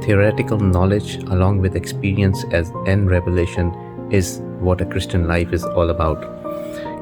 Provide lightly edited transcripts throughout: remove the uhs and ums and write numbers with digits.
theoretical knowledge along with experience as and revelation is what a Christian life is all about.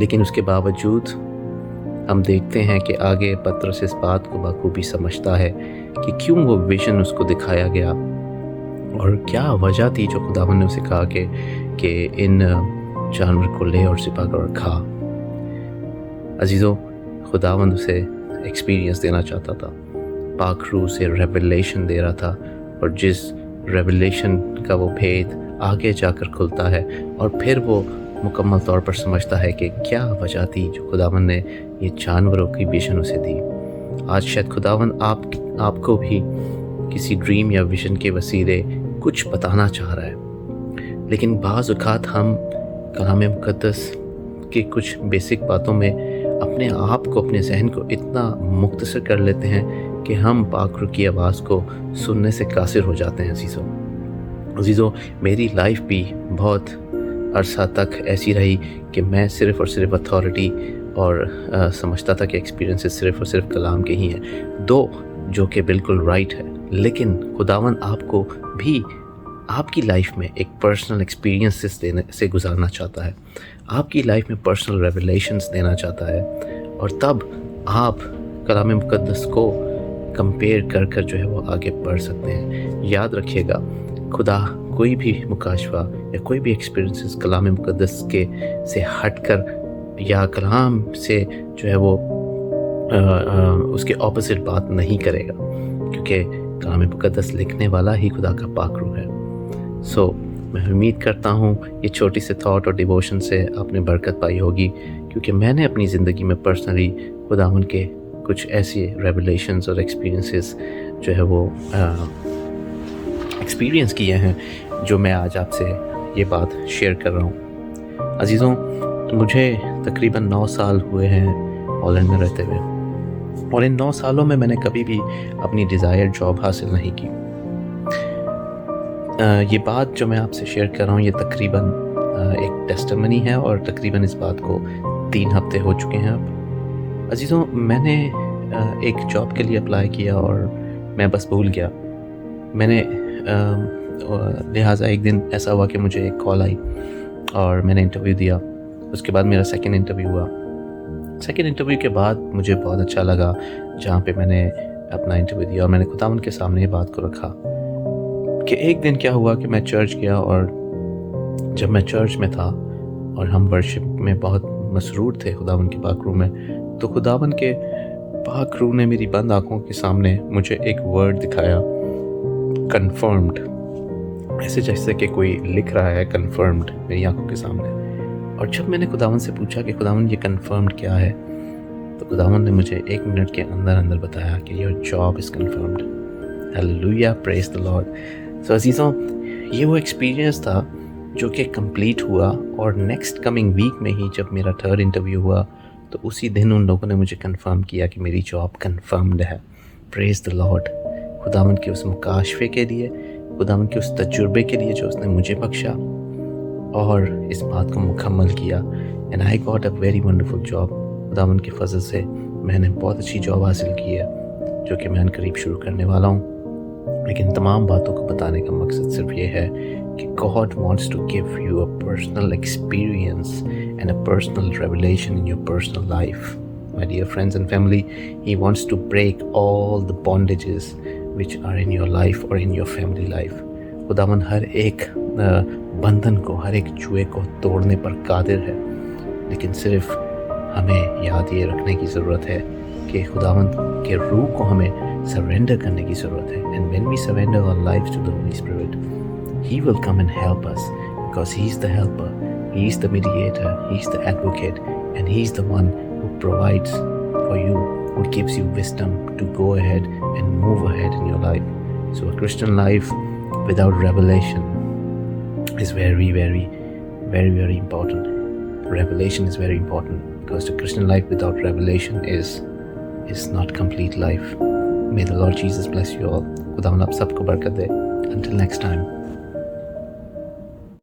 لیکن اس کے باوجود ہم دیکھتے ہیں کہ آگے پطرس اس بات کو بخوبی سمجھتا ہے کہ کیوں وہ ویژن اس کو دکھایا گیا اور کیا وجہ تھی جو خداوند نے اسے کہا کہ ان جانور کو لے اور ذبح کر کھا۔ عزیزو، خداوند اسے ایکسپیرینس دینا چاہتا تھا، پاک روح سے ریویلیشن دے رہا تھا، اور جس ریویلیشن کا وہ بھید آگے جا کر کھلتا ہے اور پھر وہ مکمل طور پر سمجھتا ہے کہ کیا وجہ تھی جو خداوند نے یہ جانوروں کی ویژن اسے دی۔ آج شاید خداوند آپ کو بھی کسی ڈریم یا ویژن کے وسیلے کچھ بتانا چاہ رہا ہے، لیکن بعض اوقات ہم کلام مقدس کی کچھ بیسک باتوں میں اپنے آپ کو، اپنے ذہن کو اتنا مختصر کر لیتے ہیں کہ ہم پاک روح کی آواز کو سننے سے قاصر ہو جاتے ہیں۔ عزیزو، میری لائف بھی بہت عرصہ تک ایسی رہی کہ میں صرف اور صرف اتھارٹی اور سمجھتا تھا کہ ایکسپیرینسز صرف اور صرف کلام کے ہی ہیں، جو کہ بالکل رائٹ ہے، لیکن خداوند آپ کو بھی آپ کی لائف میں ایک پرسنل ایکسپیرینسز دینے سے گزارنا چاہتا ہے، آپ کی لائف میں پرسنل ریویلیشنز دینا چاہتا ہے، اور تب آپ کلام مقدس کو کمپیئر کر کر جو ہے وہ آگے بڑھ سکتے ہیں۔ یاد رکھیے گا، خدا کوئی بھی مکاشفہ یا کوئی بھی ایکسپیرینسز کلام مقدس سے ہٹ کر یا کلام سے جو ہے وہ اس کے اپوزٹ بات نہیں کرے گا، کیونکہ کلام مقدس لکھنے والا ہی خدا کا پاک روح ہے۔ میں امید کرتا ہوں یہ چھوٹی سے تھاٹ اور ڈیووشن سے آپ نے برکت پائی ہوگی، کیونکہ میں نے اپنی زندگی میں پرسنلی خداوند کے کچھ ایسی ریویلیشنز اور ایکسپیرینسز جو ہے وہ ایکسپیرینس کیے ہیں، جو میں آج آپ سے یہ بات شیئر کر رہا ہوں۔ عزیزوں، مجھے تقریباً 9 سال ہوئے ہیں ہالینڈ میں رہتے ہوئے، اور ان 9 سالوں میں نے کبھی بھی اپنی ڈیزائر جاب حاصل نہیں کی۔ یہ بات جو میں آپ سے شیئر کر رہا ہوں، یہ تقریباً ایک ٹیسٹمنی ہے، اور تقریباً اس بات کو 3 ہفتے ہو چکے ہیں اب۔ عزیزوں، میں نے ایک جاب کے لیے اپلائی کیا اور میں بس بھول گیا۔ میں نے لہٰذا ایک دن ایسا ہوا کہ مجھے ایک کال آئی اور میں نے انٹرویو دیا۔ اس کے بعد میرا سیکنڈ انٹرویو ہوا۔ سیکنڈ انٹرویو کے بعد مجھے بہت اچھا لگا جہاں پہ میں نے اپنا انٹرویو دیا، اور میں نے خداوند کے سامنے یہ بات کو رکھا کہ ایک دن کیا ہوا کہ میں چرچ گیا، اور جب میں چرچ میں تھا اور ہم ورشپ میں بہت مسرور تھے خداوند کے پاک روح میں، تو خداوند کے پاک روح نے میری بند آنکھوں کے سامنے مجھے ایک ورڈ دکھایا، کنفرمڈ، ایسے جیسے کہ کوئی لکھ رہا ہے کنفرمڈ میری آنکھوں کے سامنے۔ اور جب میں نے خداوند سے پوچھا کہ خداوند یہ کنفرمڈ کیا ہے، تو خداوند نے مجھے 1 منٹ کے اندر بتایا کہ your job is confirmed. Hallelujah, praise the Lord. عزیزوں، یہ وہ ایکسپیرینس تھا جو کہ کمپلیٹ ہوا، اور نیکسٹ کمنگ ویک میں ہی جب میرا 3rd انٹرویو ہوا، تو اسی دن ان لوگوں نے مجھے کنفرم کیا کہ میری جاب کنفرمڈ ہے۔ پریز دی لارڈ۔ خداوند کے اس مکاشفے کے لیے، خداوند کے اس تجربے کے لیے جو اس نے مجھے بخشا اور اس بات کو مکمل کیا۔ And I got a very wonderful job. خداوند کے فضل سے میں نے بہت اچھی جاب حاصل کی ہے، جو کہ میں قریب شروع کرنے والا ہوں۔ لیکن تمام باتوں کو بتانے کا مقصد صرف یہ ہے کہ God wants to give you a personal experience and a personal revelation in your personal life. My dear friends and family, He wants to break all the bondages which are in your life or in your family life. خداوند ہر ایک بندھن کو، ہر ایک جوئے کو توڑنے پر قادر ہے، لیکن صرف ہمیں یاد یہ رکھنے کی ضرورت ہے کہ خداوند کے روح کو ہمیں سرینڈر کرنے کی ضرورت ہے۔ And when we surrender our lives to the Holy Spirit, He will come and help us, because He is the helper, He is the mediator, He is the advocate, and He is the one who provides for you, who gives you wisdom to go ahead and move ahead in your life. So a Christian life without revelation is very, very, very, very important. Revelation is very important, because the Christian life without revelation is not complete life. May the Lord Jesus bless you all. خداوند آپ سب کو برکت دے. Until next time.